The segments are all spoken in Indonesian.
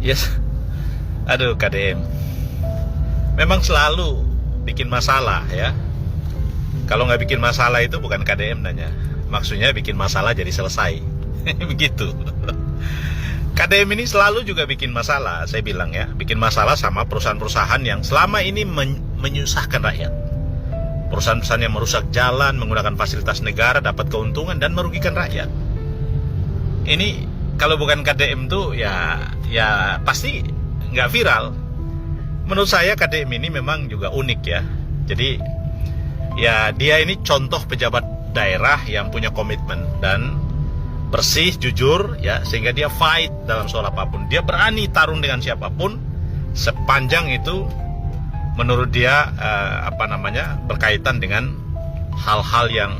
Yes. Aduh, KDM memang selalu bikin masalah ya. Kalau nggak bikin masalah itu bukan KDM nanya. Maksudnya bikin masalah jadi selesai. Begitu. KDM ini selalu juga bikin masalah, saya bilang ya. Bikin masalah sama perusahaan-perusahaan yang selama ini menyusahkan rakyat. Perusahaan-perusahaan yang merusak jalan, menggunakan fasilitas negara, dapat keuntungan dan merugikan rakyat. Ini kalau bukan KDM tuh ya pasti nggak viral. Menurut saya KDM ini memang juga unik ya. Jadi ya dia ini contoh pejabat daerah yang punya komitmen dan bersih, jujur ya, sehingga dia fight dalam soal apapun. Dia berani tarung dengan siapapun sepanjang itu menurut dia berkaitan dengan hal-hal yang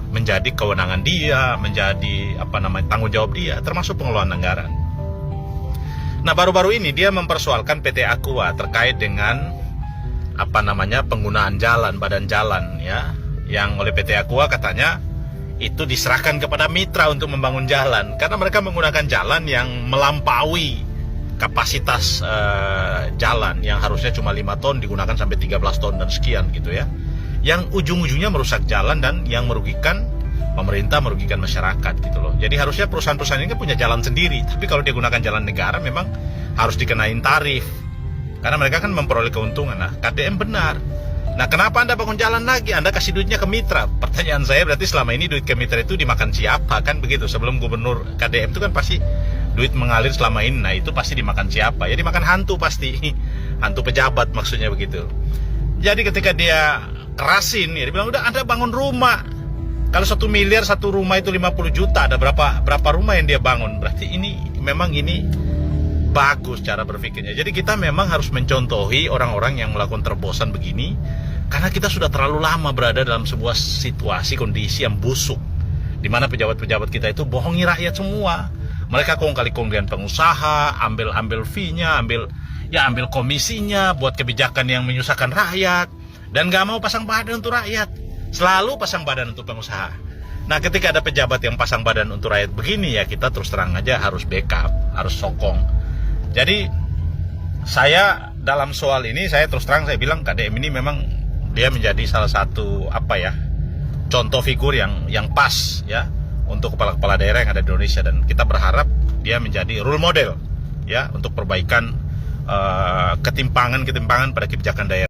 menjadi kewenangan dia, menjadi tanggung jawab dia, termasuk pengelolaan anggaran. Nah, baru-baru ini dia mempersoalkan PT Aqua terkait dengan penggunaan jalan, badan jalan ya, yang oleh PT Aqua katanya itu diserahkan kepada mitra untuk membangun jalan karena mereka menggunakan jalan yang melampaui kapasitas jalan yang harusnya cuma 5 ton digunakan sampai 13 ton dan sekian gitu ya, yang ujung-ujungnya merusak jalan dan yang merugikan pemerintah, merugikan masyarakat gitu loh. Jadi harusnya perusahaan-perusahaan ini punya jalan sendiri, tapi kalau dia gunakan jalan negara memang harus dikenain tarif karena mereka kan memperoleh keuntungan. Nah, KDM benar. Nah, kenapa Anda bangun jalan lagi? Anda kasih duitnya ke mitra. Pertanyaan saya, berarti selama ini duit ke mitra itu dimakan siapa? Kan begitu, sebelum gubernur KDM itu kan pasti duit mengalir selama ini. Nah, itu pasti dimakan siapa? Ya dimakan hantu pasti. Hantu pejabat maksudnya begitu. Jadi ketika dia kerasin, ya dia bilang, udah Anda bangun rumah. Kalau 1 miliar satu rumah itu 50 juta, ada berapa rumah yang dia bangun? Berarti ini memang bagus cara berpikirnya. Jadi kita memang harus mencontohi orang-orang yang melakukan terobosan begini, karena kita sudah terlalu lama berada dalam sebuah situasi kondisi yang busuk, di mana pejabat-pejabat kita itu bohongi rakyat semua. Mereka kong-kali-kong dengan pengusaha, ambil fee-nya, ambil komisinya, buat kebijakan yang menyusahkan rakyat, dan gak mau pasang badan untuk rakyat. Selalu pasang badan untuk pengusaha. Nah, ketika ada pejabat yang pasang badan untuk rakyat begini, ya kita terus terang aja harus backup, harus sokong. Jadi saya dalam soal ini, saya terus terang saya bilang KDM ini memang dia menjadi salah satu contoh figur yang pas ya untuk kepala-kepala daerah yang ada di Indonesia, dan kita berharap dia menjadi role model ya untuk perbaikan ketimpangan pada kebijakan daerah.